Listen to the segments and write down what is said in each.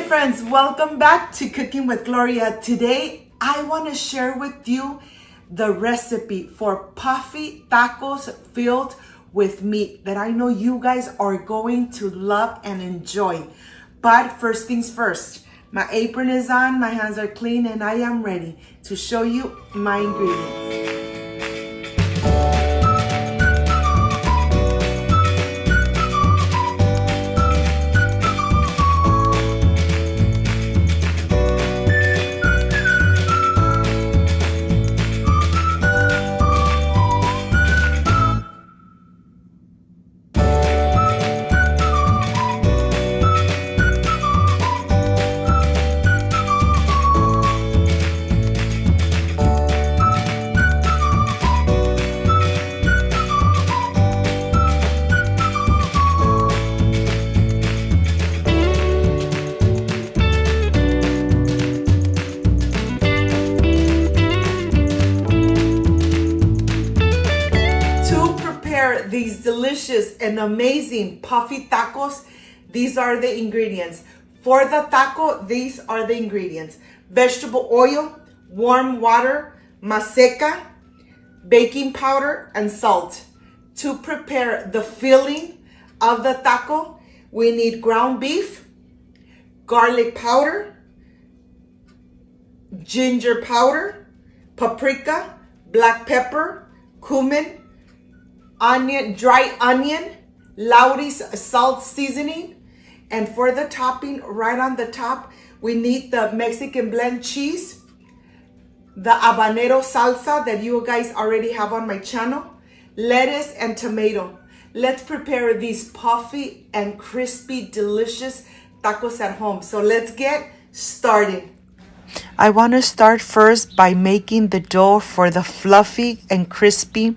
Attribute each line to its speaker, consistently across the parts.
Speaker 1: friends, welcome back to Cooking with Gloria. Today, I want to share with you the recipe for puffy tacos filled with meat that I know you guys are going to love and enjoy. But first things first, my apron is on, my hands are clean, and I am ready to show you my ingredients. These delicious and amazing puffy tacos, these are the ingredients. For the taco, these are the ingredients: vegetable oil, warm water, maseca, baking powder, and salt. To prepare the filling of the taco, we need ground beef, garlic powder, ginger powder, paprika, black pepper, cumin, onion, dry onion, Lowry's salt seasoning. And for the topping, right on the top, we need the Mexican blend cheese, the habanero salsa that you guys already have on my channel, lettuce, and tomato. Let's prepare these puffy and crispy, delicious tacos at home. So let's get started. I want to start first by making the dough for the fluffy and crispy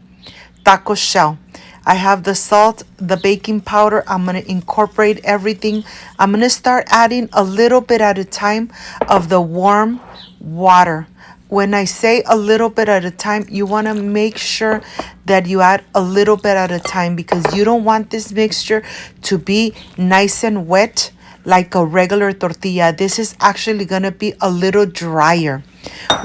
Speaker 1: taco shell. I have the salt, the baking powder. I'm going to incorporate everything. I'm going to start adding a little bit at a time of the warm water. When I say a little bit at a time, you want to make sure that you add a little bit at a time, because you don't want this mixture to be nice and wet like a regular tortilla. This is actually going to be a little drier.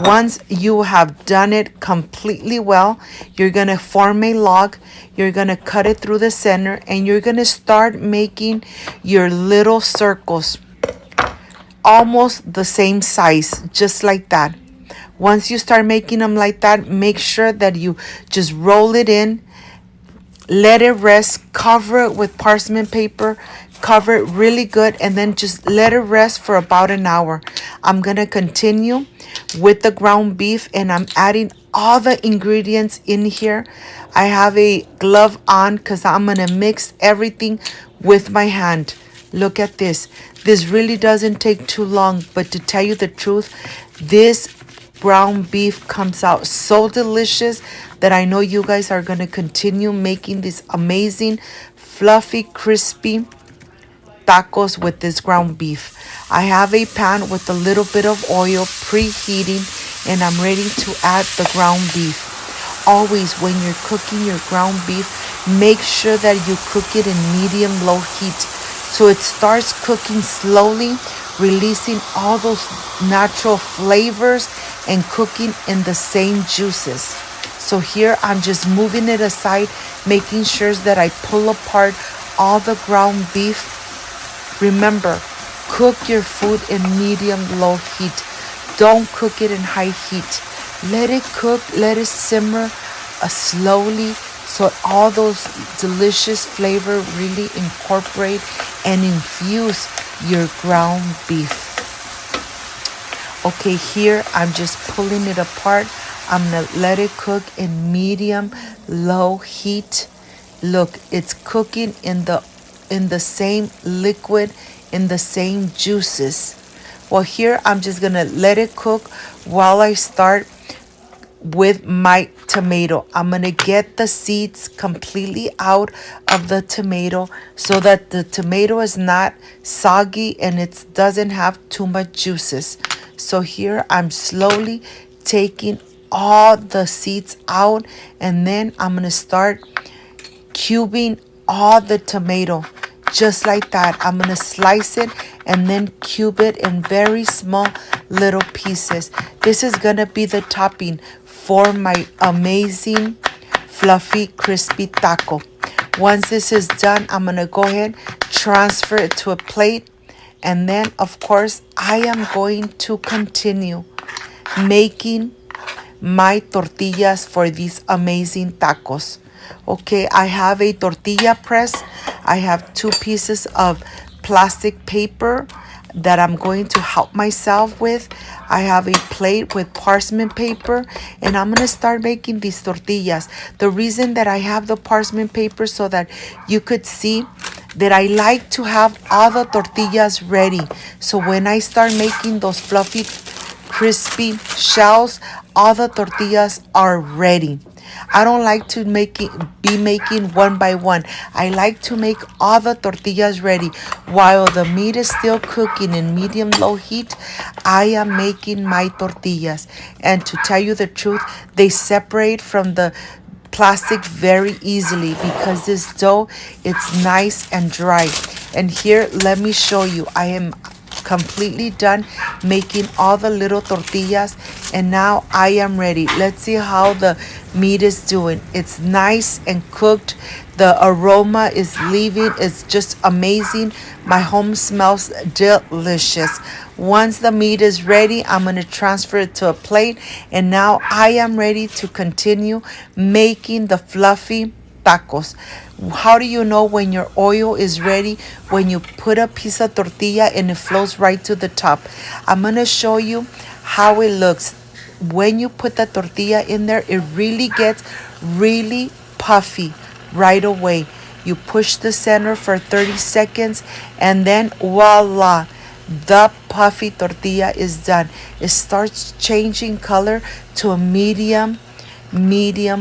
Speaker 1: Once you have done it completely well, you're going to form a log, you're going to cut it through the center, and you're going to start making your little circles almost the same size, just like that. Once you start making them like that, make sure that you just roll it in, let it rest, cover it with parchment paper, cover it really good, and then just let it rest for about an hour. I'm going to continue with the ground beef, and I'm adding all the ingredients in here. I have a glove on because I'm going to mix everything with my hand. Look at this. This really doesn't take too long, but to tell you the truth, this ground beef comes out so delicious that I know you guys are going to continue making these amazing, fluffy, crispy tacos with this ground beef. I have a pan with a little bit of oil preheating, and I'm ready to add the ground beef. Always when you're cooking your ground beef, make sure that you cook it in medium-low heat so it starts cooking slowly, releasing all those natural flavors and cooking in the same juices. So here I'm just moving it aside, making sure that I pull apart all the ground beef. Remember, cook your food in medium-low heat. Don't cook it in high heat. Let it cook, let it simmer slowly, so all those delicious flavor really incorporate and infuse your ground beef. Okay, here I'm just pulling it apart. I'm gonna let it cook in medium-low heat. Look, it's cooking in the same liquid, in the same juices. Well, here I'm just gonna let it cook while I start with my tomato. I'm gonna get the seeds completely out of the tomato so that the tomato is not soggy and it doesn't have too much juices. So here I'm slowly taking all the seeds out, and then I'm gonna start cubing all the tomato just like that. I'm gonna slice it and then cube it in very small little pieces. This is gonna be the topping for my amazing fluffy crispy taco. Once this is done, I'm gonna go ahead, transfer it to a plate, and then of course I am going to continue making my tortillas for these amazing tacos. Okay, I have a tortilla press. I have 2 pieces of plastic paper that I'm going to help myself with. I have a plate with parchment paper, and I'm gonna start making these tortillas. The reason that I have the parchment paper so that you could see that I like to have all the tortillas ready. So when I start making those fluffy crispy shells, all the tortillas are ready. I don't like to be making one by one. I like to make all the tortillas ready. While the meat is still cooking in medium low heat, I am making my tortillas. And to tell you the truth, they separate from the plastic very easily because this dough, it's nice and dry. And here, let me show you. I am completely done making all the little tortillas, and now I am ready. Let's see how the meat is doing. It's nice and cooked. The aroma is leaving. It's just amazing. My home smells delicious. Once the meat is ready, I'm going to transfer it to a plate, and now I am ready to continue making the fluffy tacos. How do you know when your oil is ready? When you put a piece of tortilla and it flows right to the top. I'm gonna show you how it looks. When you put the tortilla in there, it really gets really puffy right away. You push the center for 30 seconds and then voila, the puffy tortilla is done. It starts changing color to a medium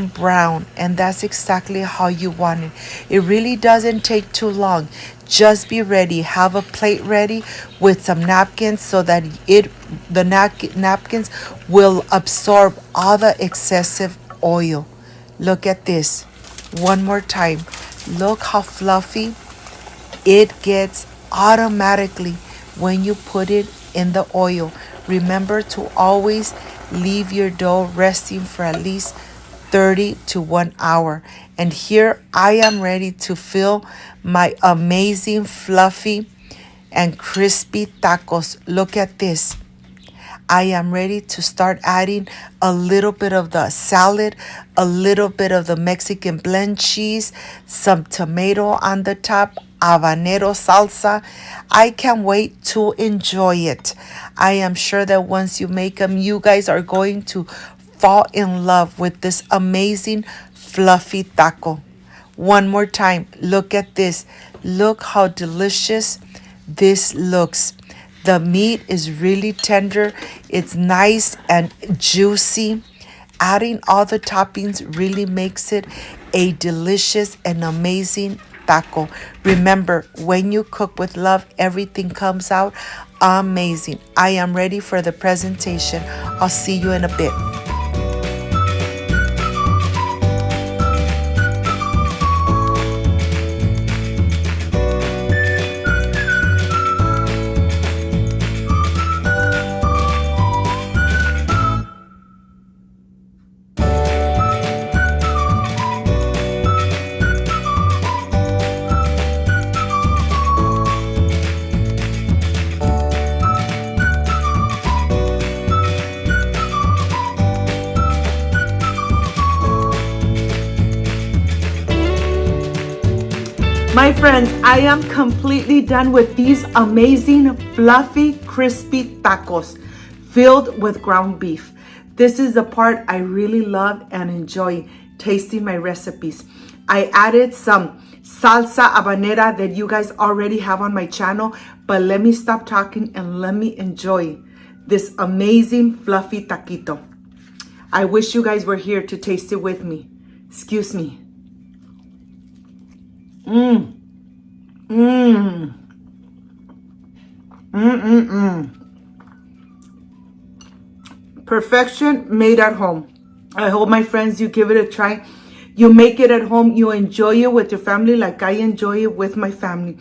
Speaker 1: brown, and that's exactly how you want it. It really doesn't take too long. Just be ready. Have a plate ready with some napkins so that the napkins will absorb all the excessive oil. Look at this one more time. Look how fluffy it gets automatically when you put it in the oil. Remember to always leave your dough resting for at least 30 to 1 hour. And here I am ready to fill my amazing fluffy and crispy tacos. Look at this. I am ready to start adding a little bit of the salad, a little bit of the Mexican blend cheese, some tomato on the top, habanero salsa. I can't wait to enjoy it. I am sure that once you make them, you guys are going to fall in love with this amazing fluffy taco. One more time, look at this. Look how delicious this looks. The meat is really tender. It's nice and juicy. Adding all the toppings really makes it a delicious and amazing taco. Remember, when you cook with love, everything comes out amazing. I am ready for the presentation. I'll see you in a bit. My friends, I am completely done with these amazing, fluffy, crispy tacos filled with ground beef. This is the part I really love and enjoy tasting my recipes. I added some salsa habanera that you guys already have on my channel, but let me stop talking and let me enjoy this amazing, fluffy taquito. I wish you guys were here to taste it with me. Excuse me. Perfection made at home. I hope, my friends, you give it a try. You make it at home. You enjoy it with your family like I enjoy it with my family.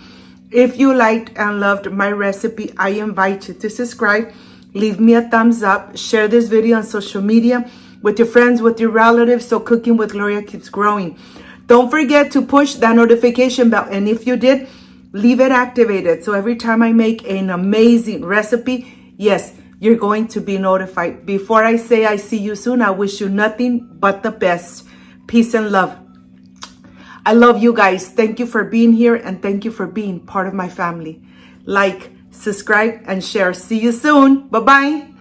Speaker 1: If you liked and loved my recipe, I invite you to subscribe, leave me a thumbs up, share this video on social media with your friends, with your relatives, so Cooking with Gloria keeps growing. Don't forget to push that notification bell, and if you did, leave it activated. So every time I make an amazing recipe, yes, you're going to be notified. Before I say I see you soon, I wish you nothing but the best. Peace and love. I love you guys. Thank you for being here, and thank you for being part of my family. Like, subscribe, and share. See you soon. Bye-bye.